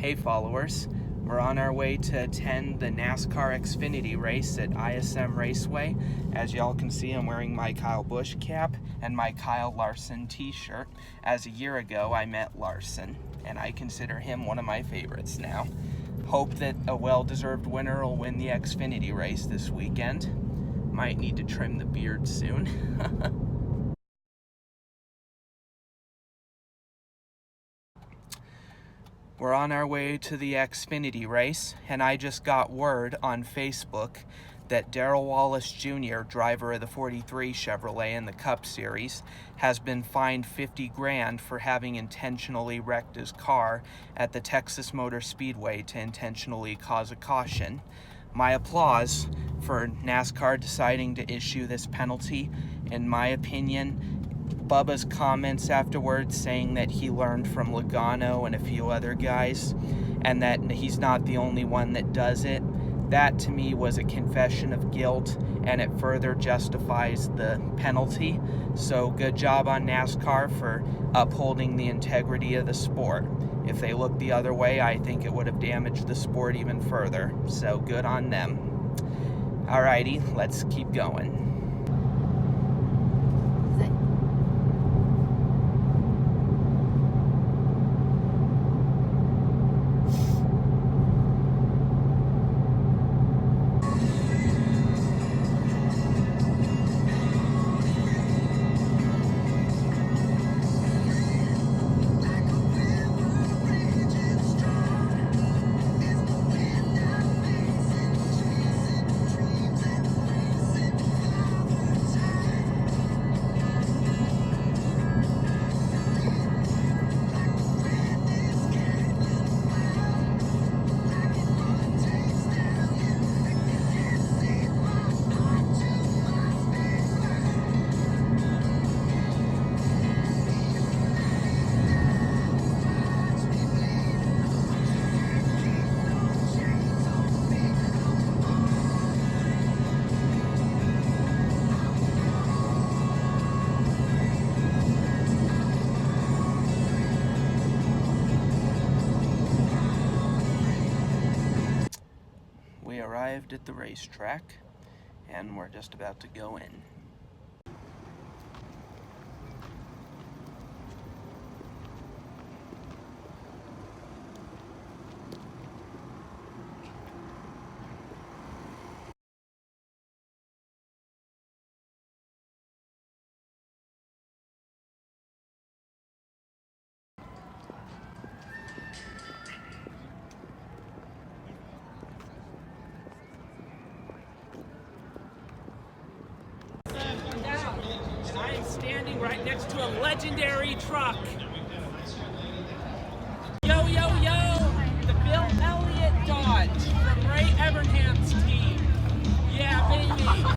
Hey followers, we're on our way to attend the NASCAR Xfinity race at ISM Raceway. As y'all can see, I'm wearing my Kyle Busch cap and my Kyle Larson t-shirt, as a year ago I met Larson, and I consider him one of my favorites now. Hope that a well-deserved winner will win the Xfinity race this weekend. Might need to trim the beard soon. We're on our way to the Xfinity race, and I just got word on Facebook that Darrell Wallace Jr., driver of the 43 Chevrolet in the Cup Series, has been fined $50,000 for having intentionally wrecked his car at the Texas Motor Speedway to intentionally cause a caution. My applause for NASCAR deciding to issue this penalty. In my opinion, Bubba's comments afterwards saying that he learned from Logano and a few other guys, and that he's not the only one that does it, that to me was a confession of guilt, and it further justifies the penalty. So good job on NASCAR for upholding the integrity of the sport. If they looked the other way, I think it would have damaged the sport even further. So good on them. Alrighty, let's keep going. We arrived at the racetrack, and we're just about to go in. And I am standing right next to a legendary truck. Yo, yo, yo! The Bill Elliott Dodge from Ray Evernham's team. Yeah, baby!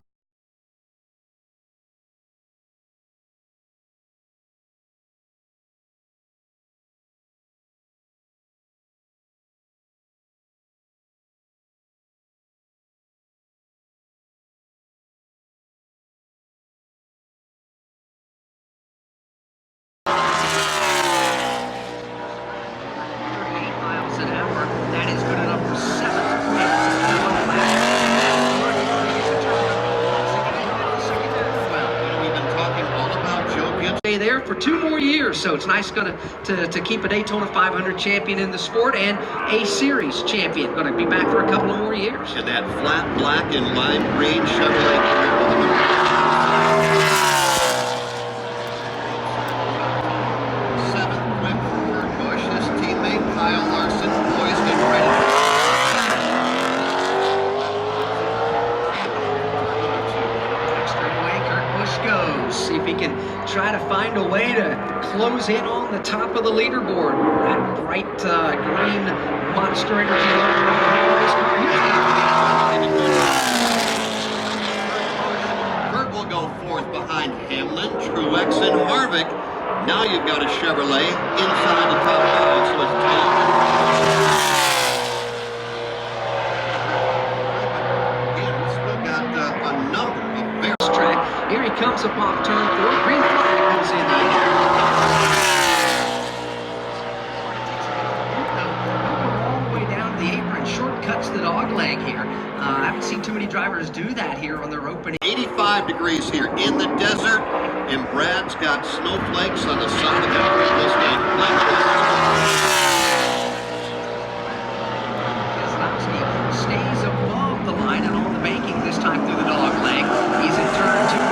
There for 2 more years, so it's nice to keep a Daytona 500 champion in the sport and a series champion. Going to be back for a couple of more years. And that flat black and lime green Chevrolet. Seventh win for Busch. His teammate Kyle Larson poised and ready. Away Kurt Busch goes. See if he can try to find a way to close in on the top of the leaderboard. That bright green Monster Energy logo on the race car. Kurt will go fourth behind Hamlin, Truex, and Harvick. Now you've got a Chevrolet inside the top 5, so it's tight. Here he comes up off turn 4. Green flag goes in the air. the dog leg here. I haven't seen too many drivers do that here on their opening. 85 degrees here in the desert, and Brad's got snowflakes on the side of that Mustang. Keselowski stays above the line and on the banking this time through the dog leg. He's in turn 2.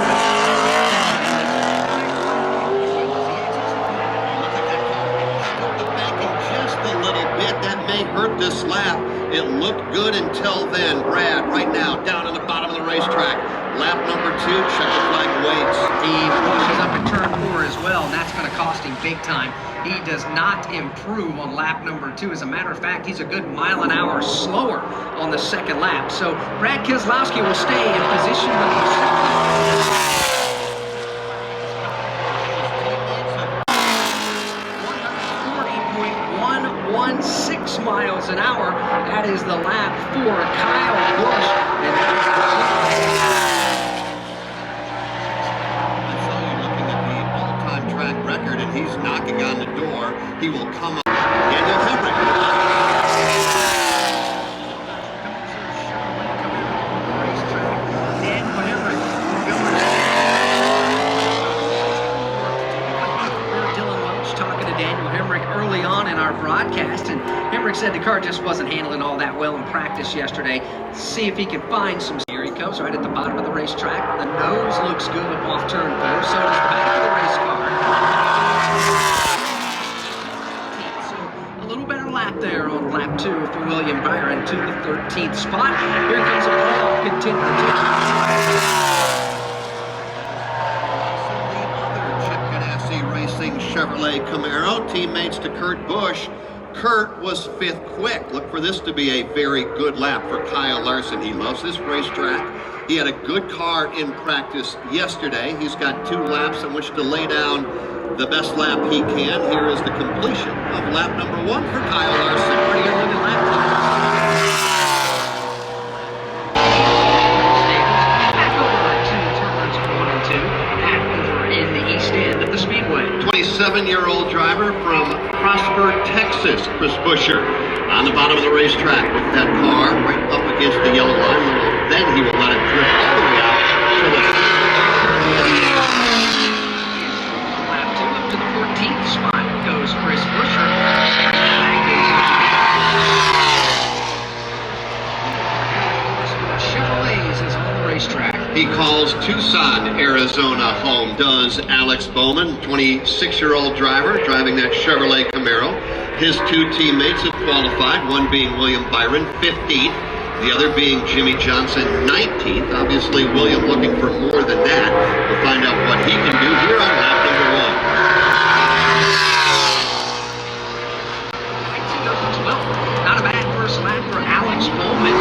Hurt this lap. It looked good until then. Brad right now down in the bottom of the racetrack. Lap number 2, checker flag waits. He pushes up in turn 4 as well, and that's going to cost him big time. He does not improve on lap number 2. As a matter of fact, he's a good mile an hour slower on the second lap. So Brad Keselowski will stay in position with the 140.116 miles an hour. That is the lap for Kyle Busch. And looking at the all-time track record, and he's knocking on the door. He will come up. Daniel Hemrick. broadcast, and Hemrick said the car just wasn't handling all that well in practice yesterday. See if he can find some. Here he comes right at the bottom of the racetrack. The nose looks good off turn 4, so does the back of the race car. So a little better lap there on lap 2 for William Byron to the 13th spot. Here comes a playoff contender. Chevrolet Camaro, teammates to Kurt Busch. Kurt was 5th quick. Look for this to be a very good lap for Kyle Larson. He loves this racetrack. He had a good car in practice yesterday. He's got 2 laps in which to lay down the best lap he can. Here is the completion of lap number 1 for Kyle Larson. Pretty good looking lap. Back over to turns 1 and 2. Back over in the east end of the speedway. 27-year-old driver from Prosper, Texas, Chris Buescher, on the bottom of the racetrack with that car right up against the yellow line. Then he will let it drift all the way out to the lap 2 up to the 14th spot goes Chris Buescher. Chevrolets is on the racetrack. He calls Tucson, Arizona home, does Alex Bowman, 26-year-old driver, driving that Chevrolet Camaro. His 2 teammates have qualified, one being William Byron, 15th, the other being Jimmy Johnson, 19th. Obviously, William looking for more than that. We'll find out what he can do here on lap number 1. Well, not a bad first lap for Alex Bowman.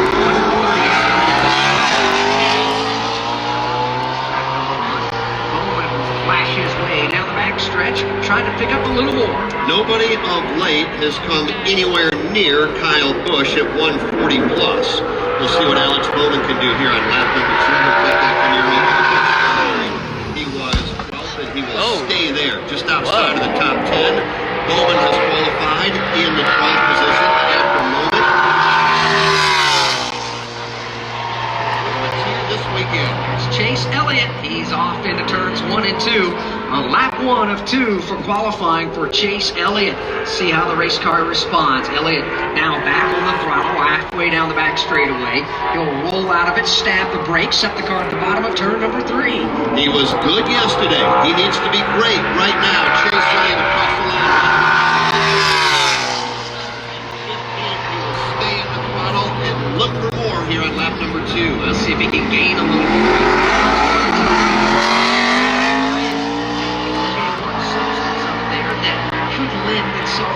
Stretch, trying to pick up a little more. Nobody of late has come anywhere near Kyle Busch at 140 plus. We'll see what Alex Bowman can do here on lap number 2. He was 12th, and he will stay there, just outside of the top 10. Bowman has qualified in the 12th position at the moment. What's here this weekend? It's Chase Elliott. He's off into turns 1 and 2. On lap 1 of 2 for qualifying for Chase Elliott. See how the race car responds. Elliott now back on the throttle, halfway down the back straightaway. He'll roll out of it, stab the brakes, set the car at the bottom of turn number 3. He was good yesterday. He needs to be great right now. Chase Elliott across the line. He will stay in the throttle and look for more here on lap number 2. Let's see if he can gain a little more.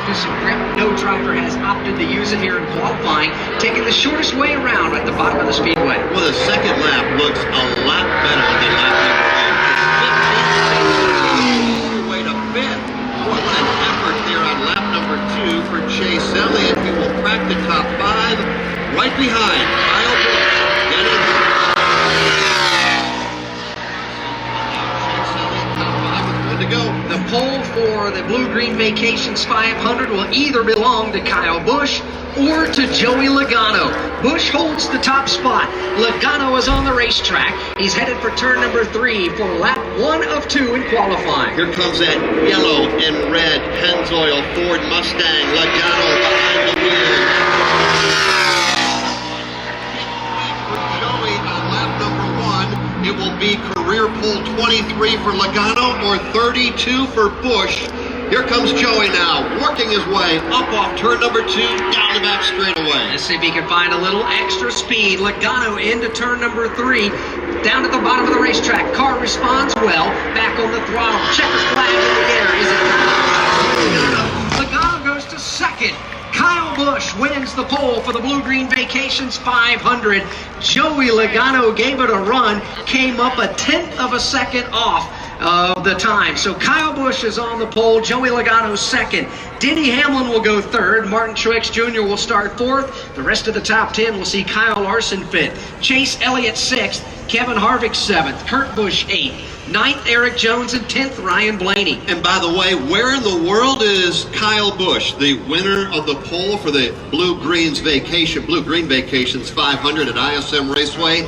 To some grip. No driver has opted to use it here in qualifying, taking the shortest way around at the bottom of the speedway. Well, the second lap looks a lot better than lap number 1. 15 way to 5th. What an effort there on lap number 2 for Chase Elliott. He will crack the top 5 right behind Kyle Busch. The pole for the Blue Green Vacations 500 will either belong to Kyle Busch or to Joey Logano. Busch Busch holds the top spot. Logano is on the racetrack. He's headed for turn number 3 for lap 1 of 2 in qualifying. Here comes that yellow and red Pennzoil Ford Mustang. Logano behind the wheel. For Joey on lap number 1, it will be career pole 23 for Logano or 32 for Busch. Here comes Joey now, working his way up off turn number 2, down the back straightaway. Let's see if he can find a little extra speed. Logano into turn number 3, down at the bottom of the racetrack. Car responds well, back on the throttle. Checker flag in the air. Is it Logano goes to second. Kyle Busch wins the pole for the Blue Green Vacations 500. Joey Logano gave it a run, came up a 1/10 of a second off of the time. So Kyle Busch is on the pole, Joey Logano second. Denny Hamlin will go third. Martin Truex Jr. will start fourth. The rest of the top 10 will see Kyle Larson fifth. Chase Elliott sixth. Kevin Harvick seventh. Kurt Busch eighth. 9th, Eric Jones, and 10th, Ryan Blaney. And by the way, where in the world is Kyle Busch, the winner of the pole for the Blue Green Vacations 500 at ISM Raceway?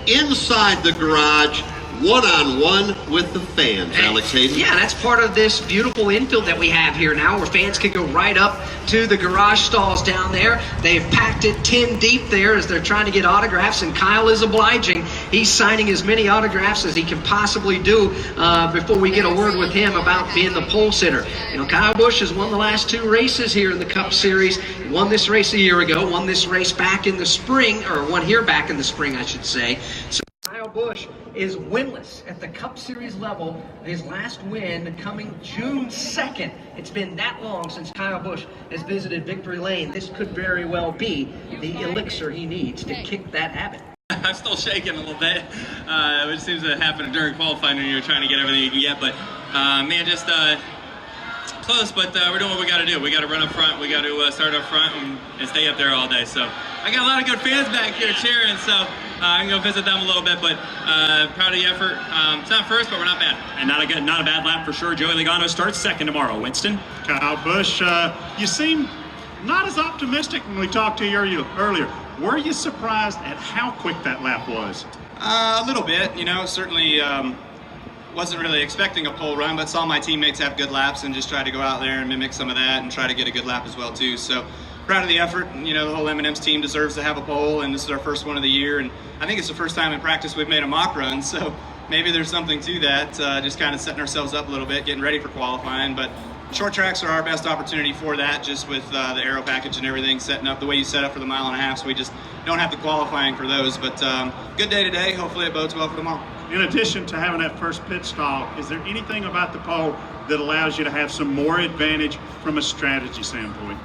Inside the garage, one-on-one with the fans, Alex Hayden. Yeah, that's part of this beautiful infield that we have here now, where fans can go right up to the garage stalls down there. They've packed it 10 deep there as they're trying to get autographs, and Kyle is obliging. He's signing as many autographs as he can possibly do before we get a word with him about being the pole sitter. You know, Kyle Busch has won the last 2 races here in the Cup Series. He won this race a year ago, won this race back in the spring, or won here back in the spring, I should say. So Kyle Busch is winless at the Cup Series level. His last win coming June 2nd. It's been that long since Kyle Busch has visited Victory Lane. This could very well be the elixir he needs to kick that habit. I'm still shaking a little bit, which seems to happen during qualifying when you're trying to get everything you can get. But man, just close. But we're doing what we got to do. We got to run up front. We got to start up front and stay up there all day. So I got a lot of good fans back here cheering. So I'm gonna visit them a little bit. But proud of the effort. It's not first, but we're not bad. And not a bad lap for sure. Joey Logano starts second tomorrow. Winston. Kyle Busch, you seem not as optimistic when we talked to you earlier. Were you surprised at how quick that lap was? A little bit, you know. Certainly wasn't really expecting a pole run, but saw my teammates have good laps and just tried to go out there and mimic some of that and try to get a good lap as well too. So proud of the effort. You know, the whole M&M's team deserves to have a pole, and this is our first one of the year. And I think it's the first time in practice we've made a mock run, so maybe there's something to that. Just kind of setting ourselves up a little bit, getting ready for qualifying. But short tracks are our best opportunity for that, just with the aero package and everything, setting up the way you set up for the 1.5 miles, so we just don't have the qualifying for those. But good day today. Hopefully it bodes well for tomorrow. In addition to having that first pit stall, is there anything about the pole that allows you to have some more advantage from a strategy standpoint?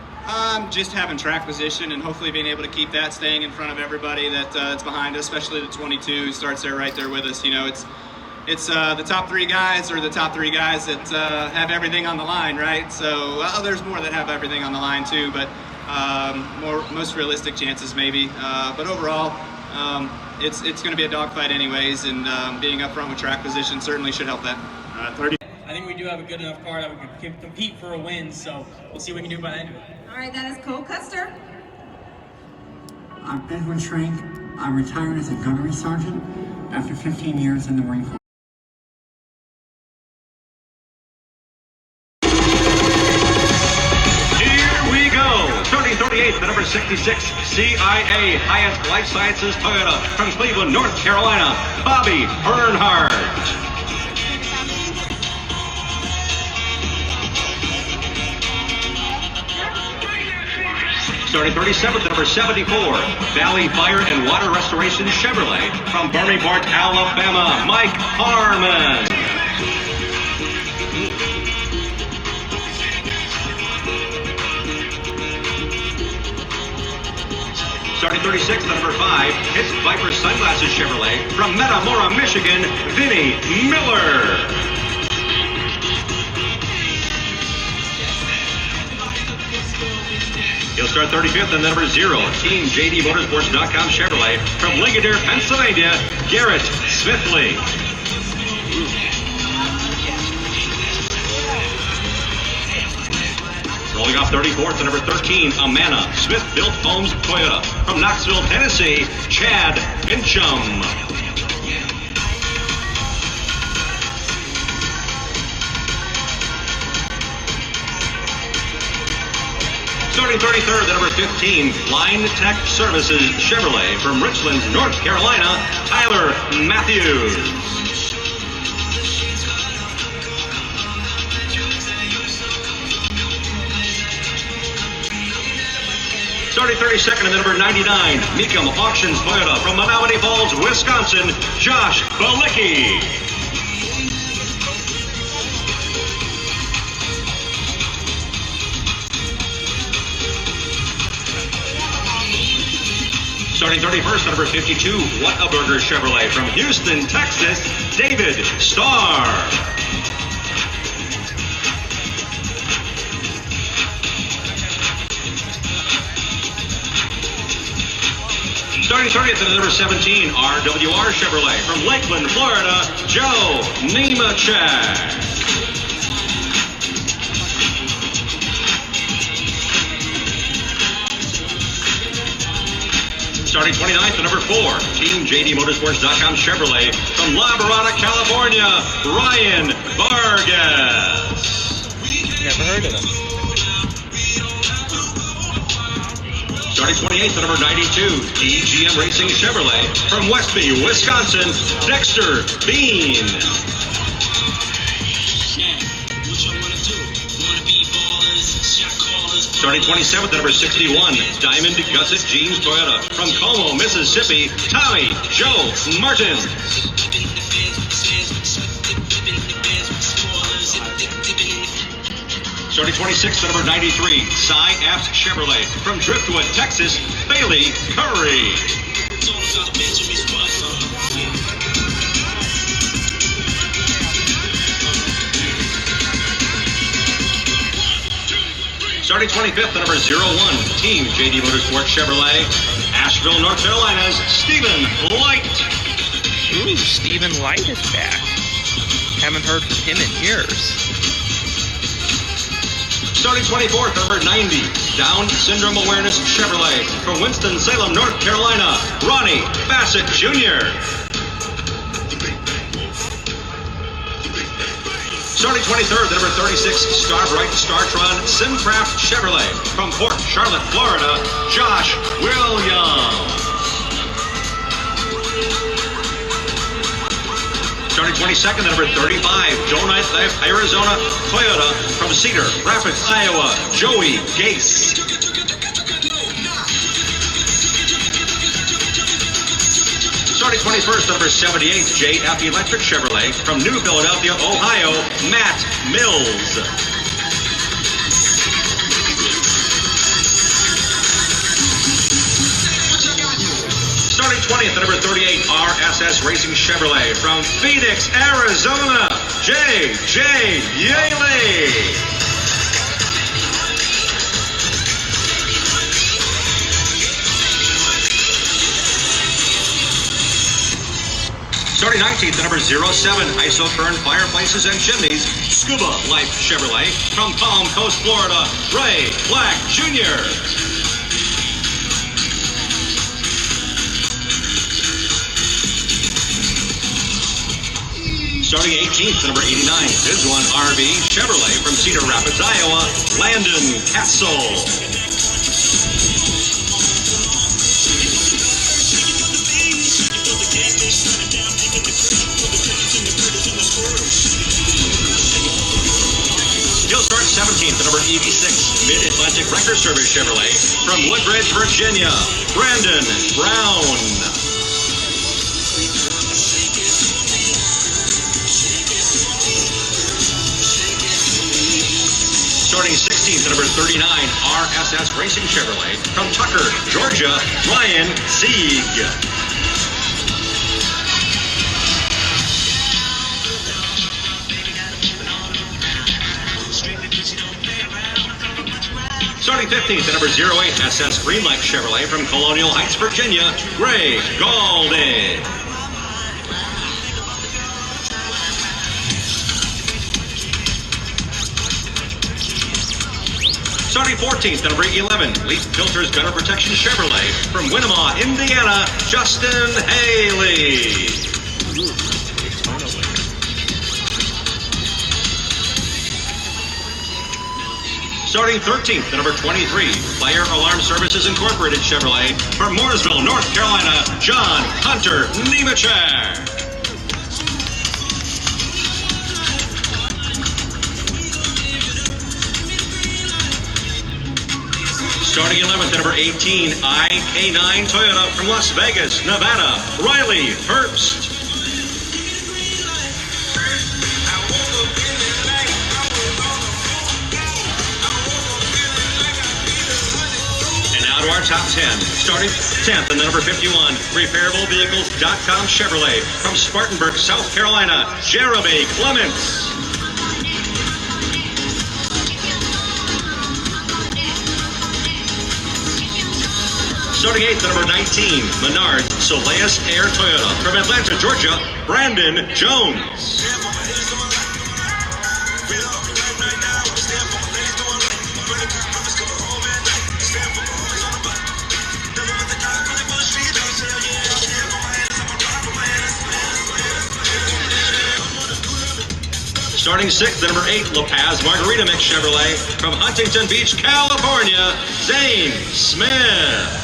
Just having track position and hopefully being able to keep that, staying in front of everybody that's behind us, especially the 22 who starts there right there with us. You know, it's the top 3 guys or the top 3 guys that have everything on the line, right? So there's more that have everything on the line too, but most realistic chances maybe. But overall, it's going to be a dogfight anyways, and being up front with track position certainly should help that. 30. I think we do have a good enough car that we can compete for a win, so we'll see what we can do by the end of it. All right, that is Cole Custer. I'm Edwin Schrank. I'm retired as a gunnery sergeant after 15 years in the Marine Corps. Here we go. Starting 38th, the number 66, CIA Hyatt Life Sciences Toyota from Cleveland, North Carolina, Bobby Earnhardt. Starting 37th, number 74, Valley Fire and Water Restoration Chevrolet from Birmingham, Alabama, Mike Harmon. Starting 36th, number 5, it's Viper Sunglasses Chevrolet from Metamora, Michigan, Vinnie Miller. He'll start 35th and number 0, Team JDMotorsports.com Chevrolet from Ligonier, Pennsylvania, Garrett Smithley. Rolling Rolling off 34th to number 13, Amana, Smith-Built Homes Toyota. From Knoxville, Tennessee, Chad Bincham. Starting 33rd to number 15, Line Tech Services Chevrolet. From Richland, North Carolina, Tyler Matthews. Starting 32nd to number 99, Mecum Auctions Toyota. From Menominee Falls, Wisconsin, Josh Balicki. Starting 31st, number 52, Whataburger Chevrolet. From Houston, Texas, David Starr. Starting 30th at number 17, RWR Chevrolet. From Lakeland, Florida, Joe Nemechek. Starting 29th to number 4, Team JDMotorsports.com Chevrolet. From La Mirada, California, Ryan Vargas. Never heard of him. Starting 28th to number 92, EGM Racing Chevrolet. From Westby, Wisconsin, Dexter Bean. Starting 27th, number 61, Diamond Gusset Jeans Toyota. From Como, Mississippi, Tommy Joe Martin. Starting 26th, number 93, Cy Apps Chevrolet. From Driftwood, Texas, Bailey Curry. Starting 25th, number 01, Team JD Motorsports Chevrolet. Asheville, North Carolina's Stephen Light. Ooh, Stephen Light is back. Haven't heard from him in years. Starting 24th, number 90, Down Syndrome Awareness Chevrolet. From Winston-Salem, North Carolina, Ronnie Bassett Jr. Starting 23rd, number 36, Starbright Startron Simcraft Chevrolet. From Port Charlotte, Florida, Josh Williams. Starting 22nd, number 35, Donut Life Arizona Toyota. From Cedar Rapids, Iowa, Joey Gase. Starting 21st, number 78, JF Electric Chevrolet. From New Philadelphia, Ohio, Matt Mills. Starting 20th, number 38, RSS Racing Chevrolet. From Phoenix, Arizona, J.J. Yaley. Starting 19th, number 07, Isotherm Fireplaces and Chimneys, Scuba Life Chevrolet. From Palm Coast, Florida, Ray Black Jr. Starting 18th, number 89, Bizwan RV Chevrolet. From Cedar Rapids, Iowa, Landon Castle. You'll start 17th, number 86, Mid-Atlantic Wrecker Service Chevrolet. From Woodbridge, Virginia, Brandon Brown. Starting 16th, number 39, RSS Racing Chevrolet. From Tucker, Georgia, Ryan Sieg. Starting 15th, at number 08, SS Greenlight Chevrolet. From Colonial Heights, Virginia, Ray Galdi. Starting 14th, number 11, Leaf Filters Gutter Protection Chevrolet. From Winnemah, Indiana, Justin Haley. Starting 13th, number 23, Fire Alarm Services Incorporated Chevrolet. From Mooresville, North Carolina, John Hunter Nemechek. Starting 11th, number 18, IK9 Toyota from Las Vegas, Nevada, Riley Herbst. And now to our top 10. Starting 10th, and the number 51, RepairableVehicles.com Chevrolet from Spartanburg, South Carolina, Jeremy Clements. Starting 8th, number 19, Menard Soleus Air Toyota. From Atlanta, Georgia, Brandon Jones. Starting 6th, number 8, La Paz Margarita Mix Chevrolet. From Huntington Beach, California, Zane Smith.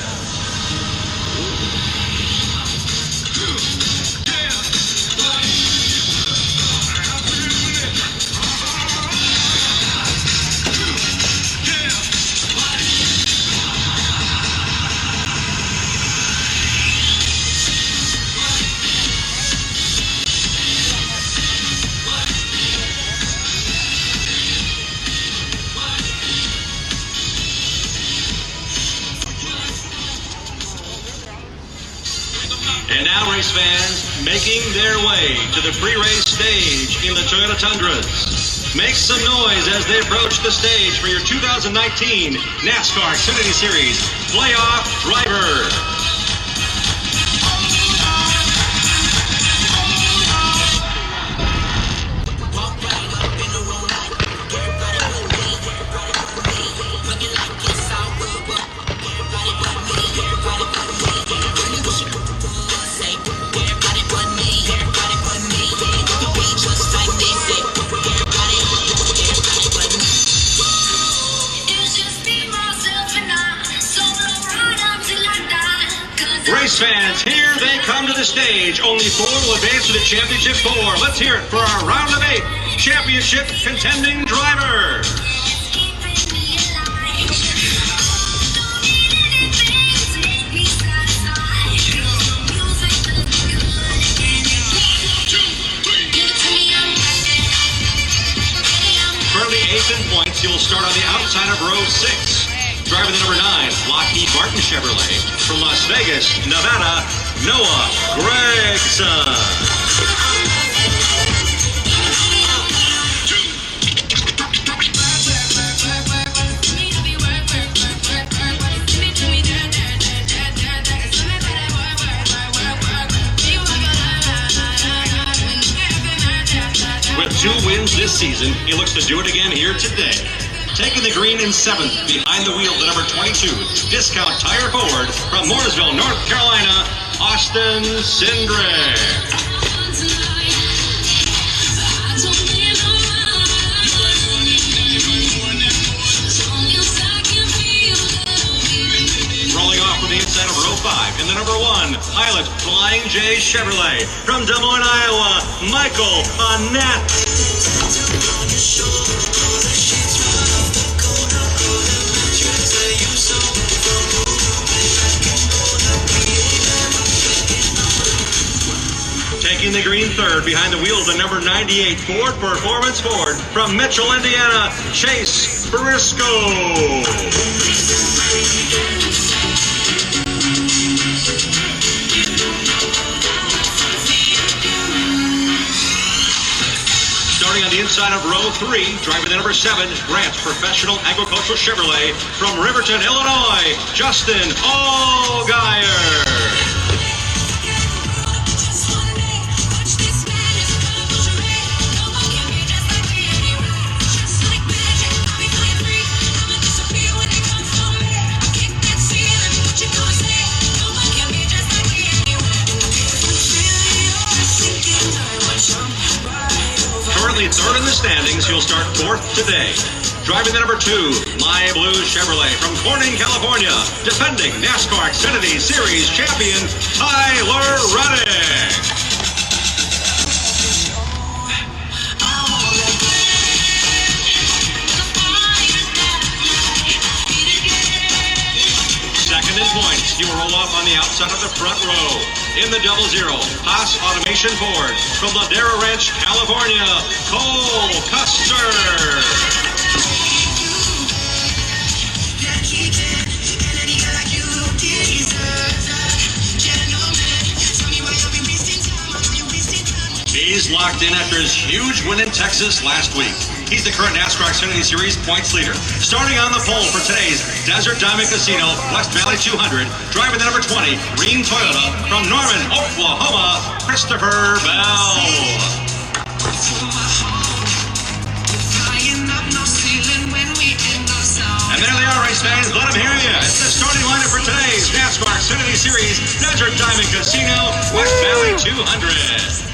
And now race fans making their way to the pre-race stage in the Toyota Tundras. Make some noise as they approach the stage for your 2019 NASCAR Xfinity Series Playoff Driver. Race fans, here they come to the stage. Only 4 will advance to the championship 4. Let's hear it for our round of 8 championship contending driver. Currently 8th in points, he will start on the outside of row 6. Driving the number 9, Lockheed Martin Chevrolet. From Las Vegas, Nevada, Noah Gragson. With 2 wins this season, he looks to do it again here today. Taking the green in 7th, behind the wheel, the number 22, Discount Tire Ford. From Mooresville, North Carolina, Austin Cindric. Rolling off from the inside of row 5, in the number 1, Pilot Flying J Chevrolet. From Des Moines, Iowa, Michael Annette. Taking the green 3rd, behind the wheel, the number 98 Ford Performance Ford. From Mitchell, Indiana, Chase Briscoe. Starting on the inside of row 3, driving the number 7, Grant Professional Agricultural Chevrolet. From Riverton, Illinois, Justin Allgaier. third in the standings, he'll start fourth today. Driving the number 2, My Blue Chevrolet from Corning, California, defending NASCAR Xfinity Series champion Tyler Reddick. Second in points, he will roll off on the outside of the front row. In the 00, Haas Automation Ford from Ladera Ranch, California, Cole Custer. He's locked in after his huge win in Texas last week. He's the current NASCAR Xfinity Series points leader. Starting on the pole for today's Desert Diamond Casino West Valley 200, driving the number 20, green Toyota from Norman, Oklahoma, Christopher Bell. And there they are, race fans. Let them hear you. It's the starting lineup for today's NASCAR Xfinity Series Desert Diamond Casino West Valley 200.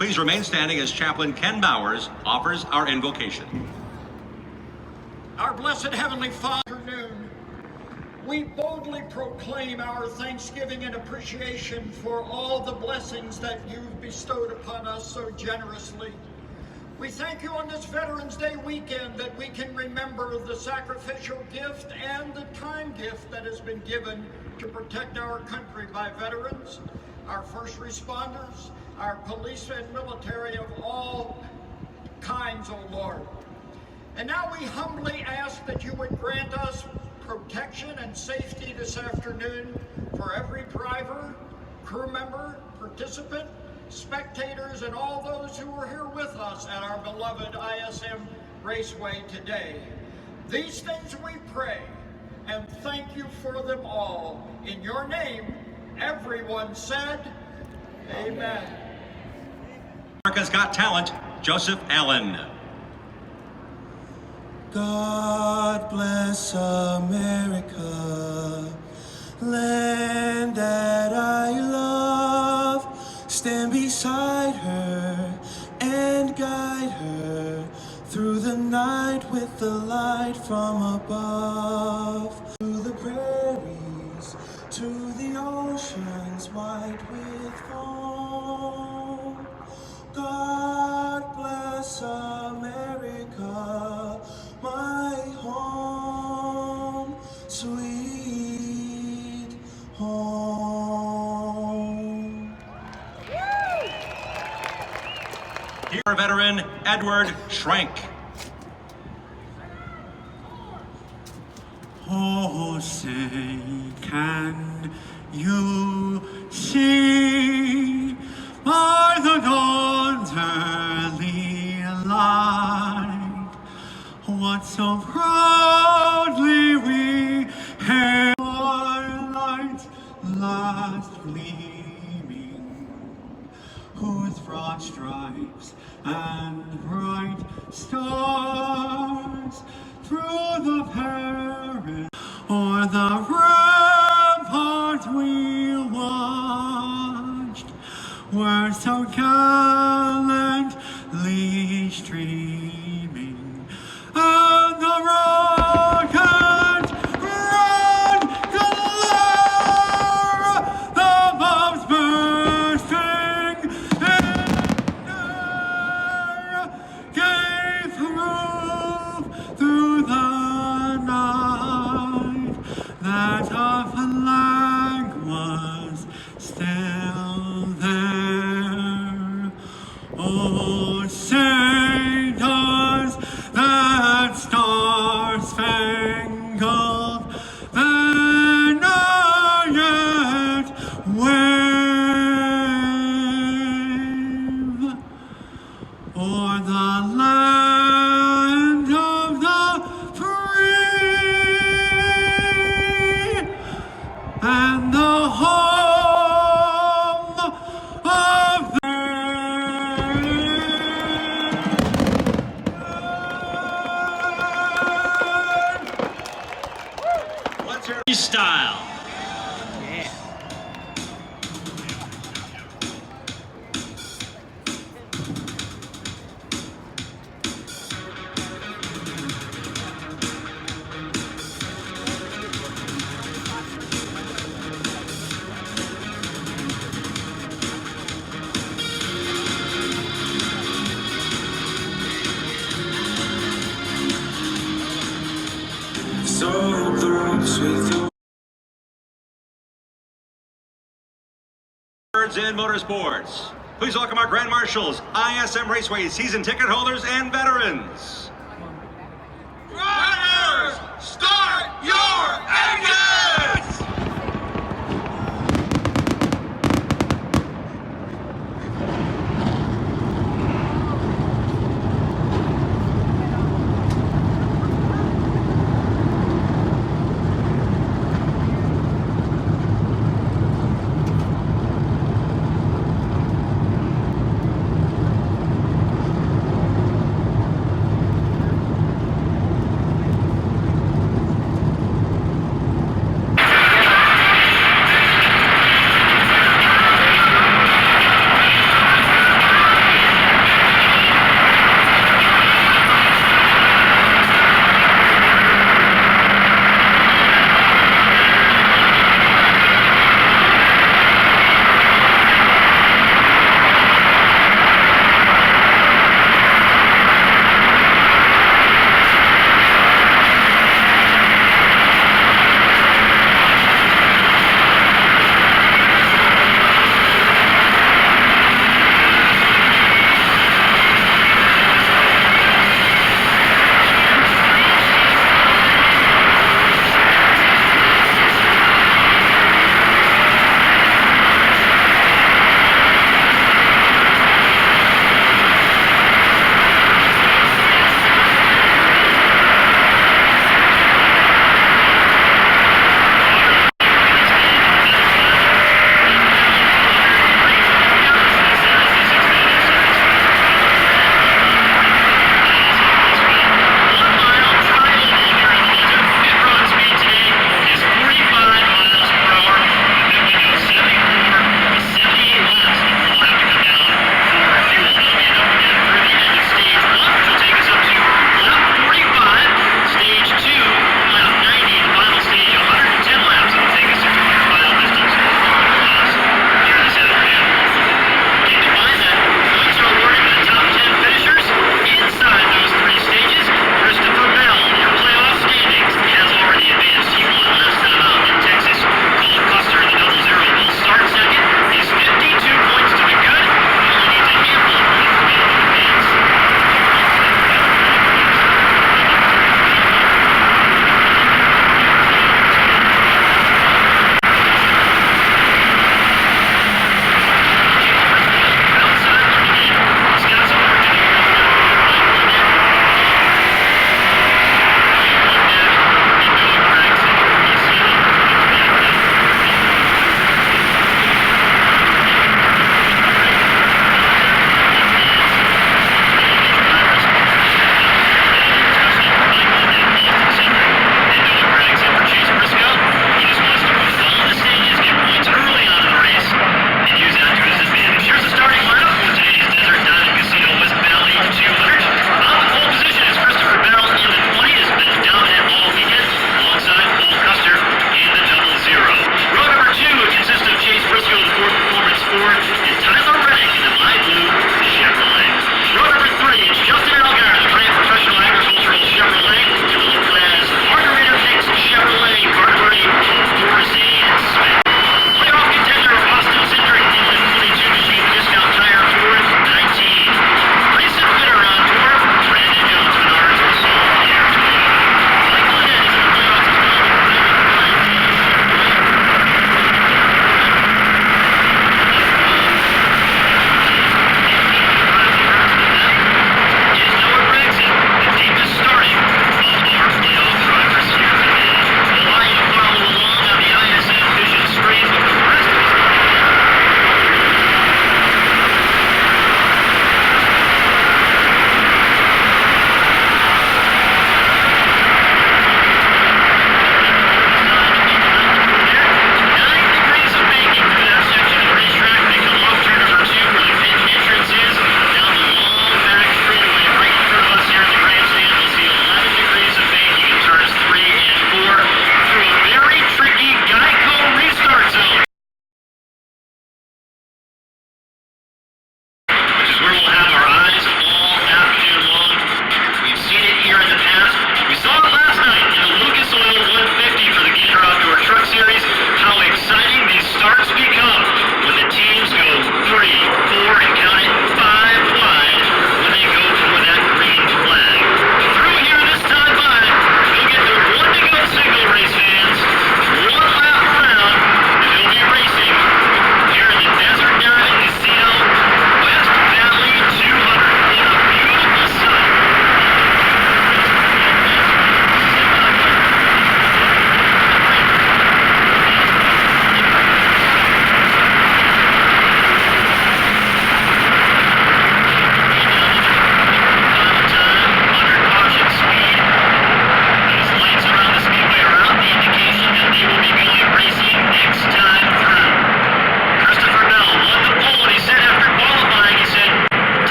Please remain standing as Chaplain Ken Bowers offers our invocation. Our blessed Heavenly Father, we boldly proclaim our thanksgiving and appreciation for all the blessings that you've bestowed upon us so generously. We thank you on this Veterans Day weekend that we can remember the sacrificial gift and the time gift that has been given to protect our country by veterans, our first responders, our police and military of all kinds, O Lord. And now we humbly ask that you would grant us protection and safety this afternoon for every driver, crew member, participant, spectators, and all those who are here with us at our beloved ISM Raceway today. These things we pray and thank you for them all. In your name, everyone said, Amen. America's Got Talent, Joseph Allen. God bless America, land that I love. Stand beside her and guide her through the night with the light from above. To the prairies, to the oceans white with foam. God bless America, my home, sweet home. Here, veteran Edward Schrank. Oh, say, can you see by the dawn's early light what so proudly we hailed? Twilight last gleaming, whose broad stripes and bright stars through the perilous o'er the ramparts we watched were so gallantly streaming, and the rockets red glare, the bombs bursting in air, gave proof through the night that our flag was still there. Oh, say does that star-spangled banner yet wave o'er the land of the free and the home of the Style. Yeah. so close with your Birds in motorsports. Please welcome our Grand Marshals, ISM Raceway season ticket holders, and veterans. Riders, start your engines!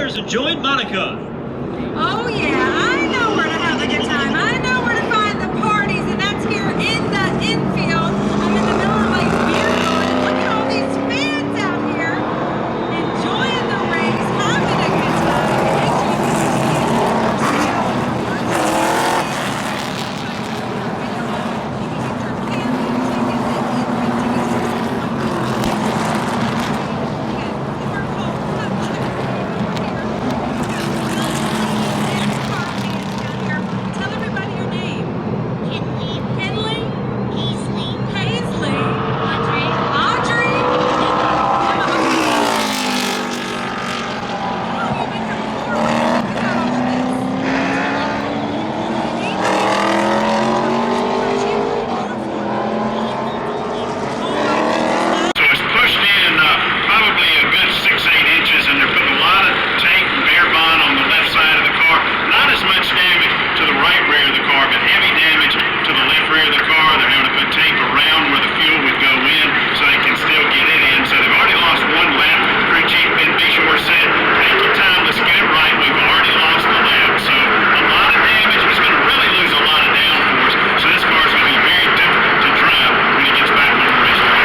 There's a joint Monica. Oh yeah, I know where to have a good time. I know where to find the parties, and that's here in the infield. I'm in the Miller Lite Beer Garden. Look at all these fans out here enjoying the race, having a good time. Tell everybody your name. Kenney. Paisley. Audrey. So it's pushed in probably a good 6-8 inches, and they're putting a lot of tape and bear bond on the left side of the car. Not as much damage to the right rear of the car, but heavy damage to the left rear of the car. They're having to put tape around where the fuel would go in so they can still get it in. So they've already lost one lap. Crew Chief Ben Bishore said, take your time, let's get it right. We've already lost the lap. So a lot of damage. He's going to really lose a lot of downforce. So this car is going to be very difficult to drive when he gets back on the racetrack.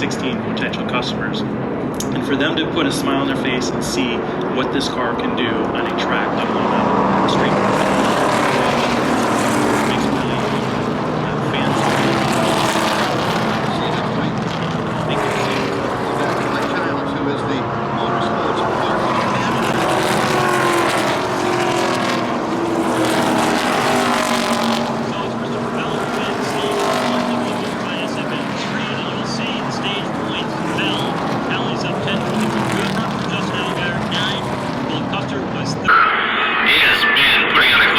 16 potential customers. And for them to put a smile on their face and see what this car can do on a track, let alone on a street, makes it really He has been putting on a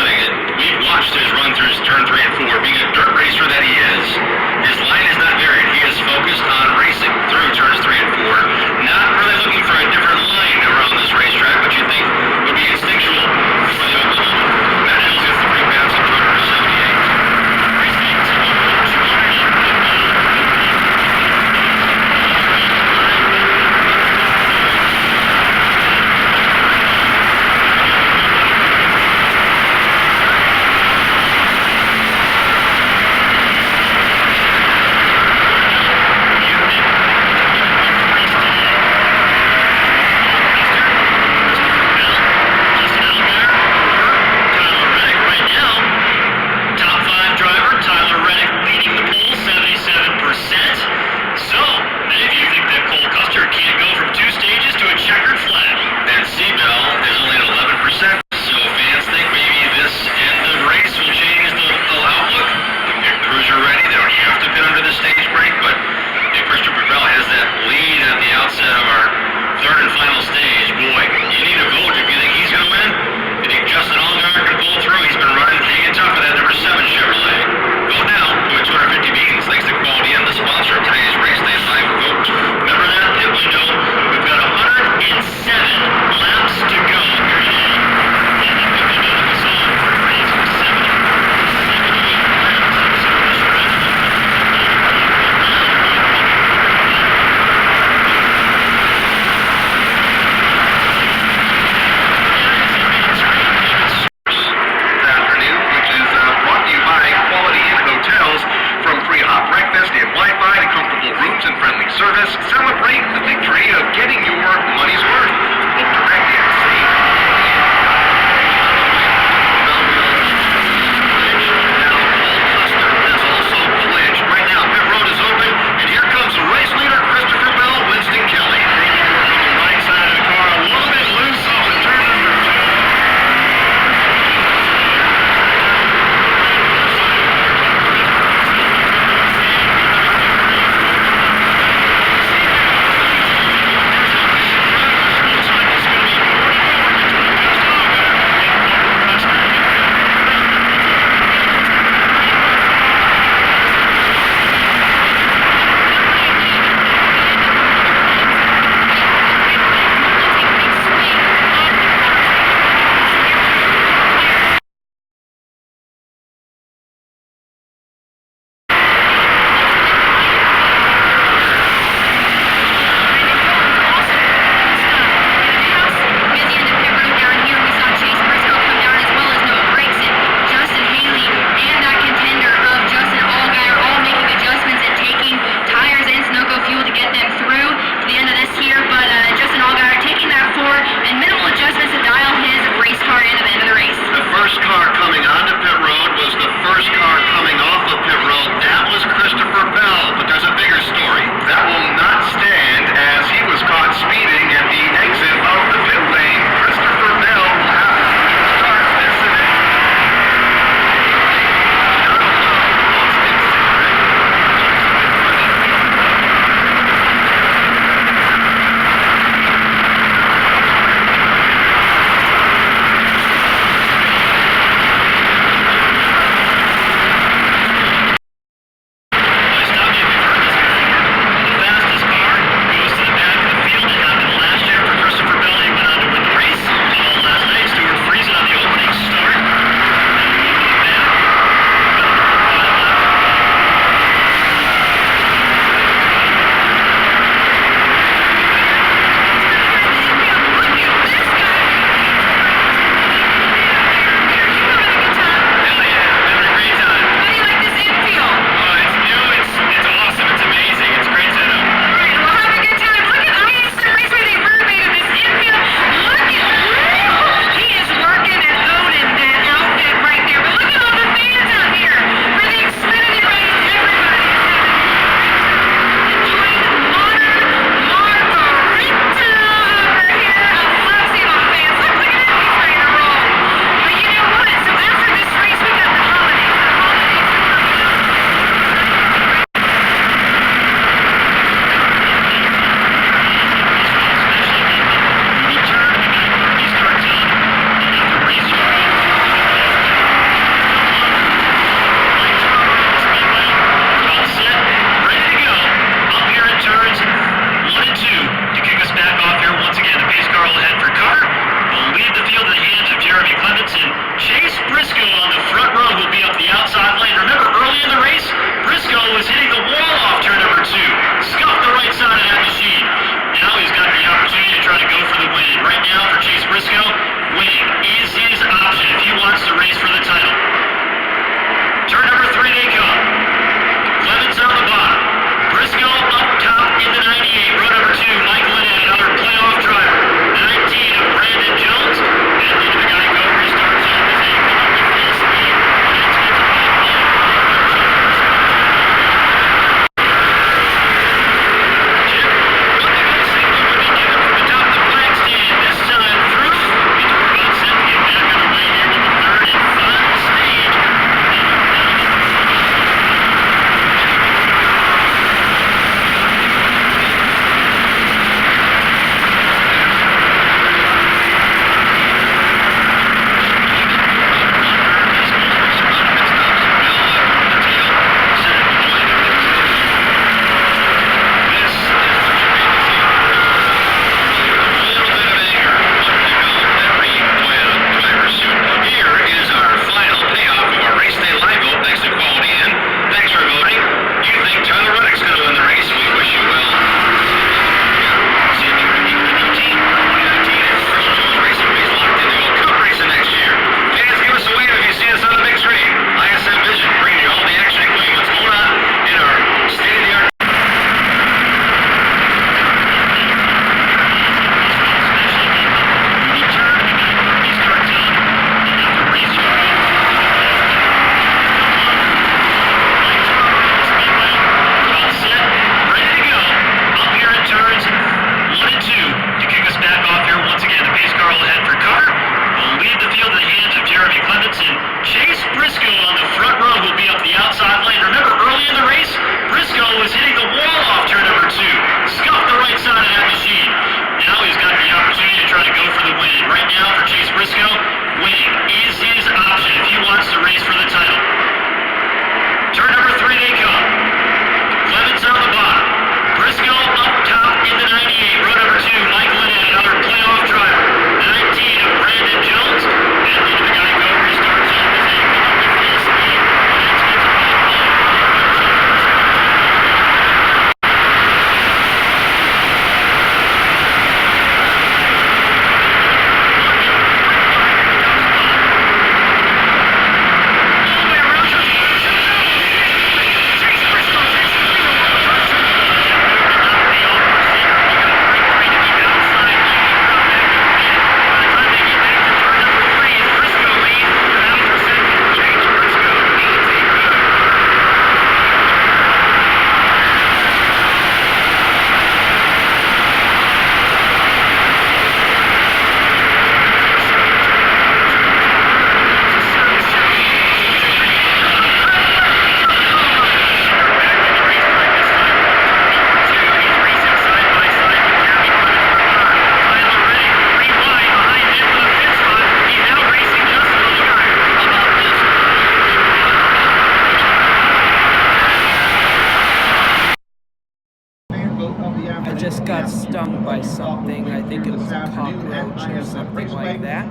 I just got stung by something. I think it was a cockroach or something like that.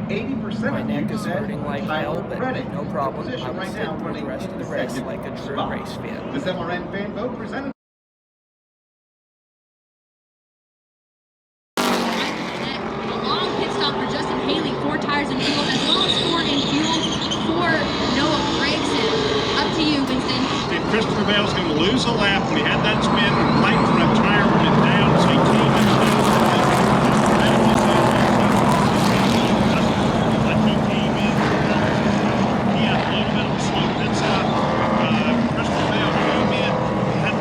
My neck is hurting like hell, but no problem. I will sit through the rest of the race like a true race fan. This MRN fan vote presented. For Justin Haley, 4 tires and fuel, as well as 4 in fuel for Noah Gregson. Up to you, Winston. If Christopher Bell's going to lose a lap when he had that spin, fight for a tire went down, so he came in. But he came in. He had a little bit of a slope inside. Christopher Bell came in, had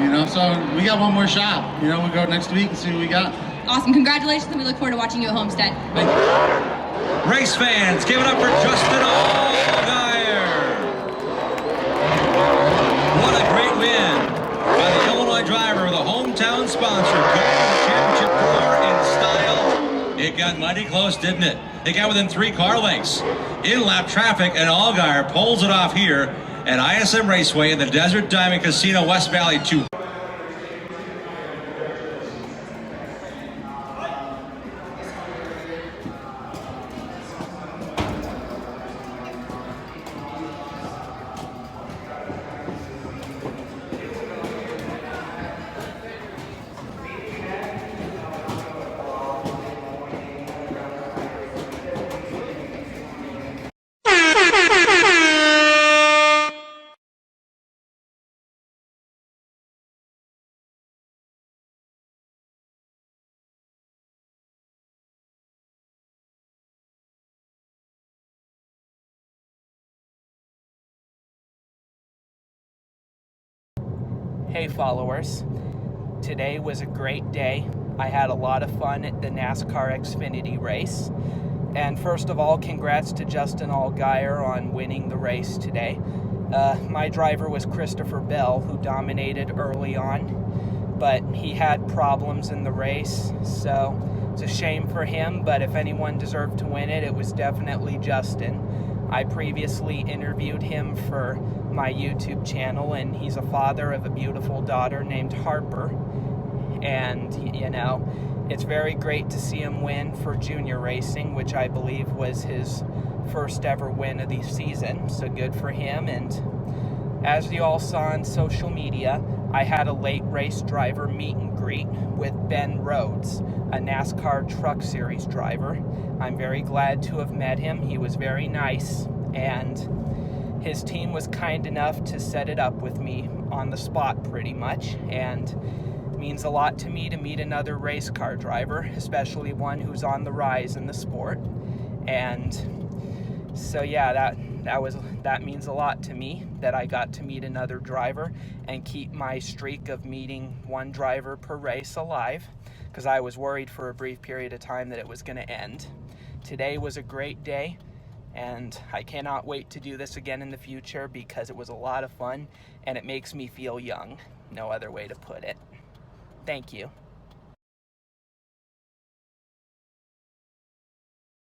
you know, so we got one more shot. You know, we'll go next week and see what we got. Awesome, congratulations, and we look forward to watching you at Homestead. Race fans, give it up for Justin Allgaier. What a great win by the Illinois driver, the hometown sponsor, going to the championship car in style. It got mighty close, didn't it? They got within 3 car lengths. In lap traffic, and Allgaier pulls it off here at ISM Raceway in the Desert Diamond Casino, West Valley 2. Hey followers, today was a great day. I had a lot of fun at the NASCAR Xfinity race. And first of all, congrats to Justin Allgaier on winning the race today. My driver was Christopher Bell, who dominated early on, but he had problems in the race, so it's a shame for him, but if anyone deserved to win it, it was definitely Justin. I previously interviewed him for my YouTube channel, and he's a father of a beautiful daughter named Harper. And, you know, it's very great to see him win for junior racing, which I believe was his first ever win of the season. So good for him. And as you all saw on social media, I had a late race driver meet and greet with Ben Rhodes, a NASCAR Truck Series driver. I'm very glad to have met him. He was very nice, and his team was kind enough to set it up with me on the spot pretty much, and it means a lot to me to meet another race car driver, especially one who's on the rise in the sport. And so yeah, that means a lot to me that I got to meet another driver and keep my streak of meeting one driver per race alive, because I was worried for a brief period of time that it was going to end. Today was a great day, and I cannot wait to do this again in the future because it was a lot of fun and it makes me feel young. No other way to put it. Thank you.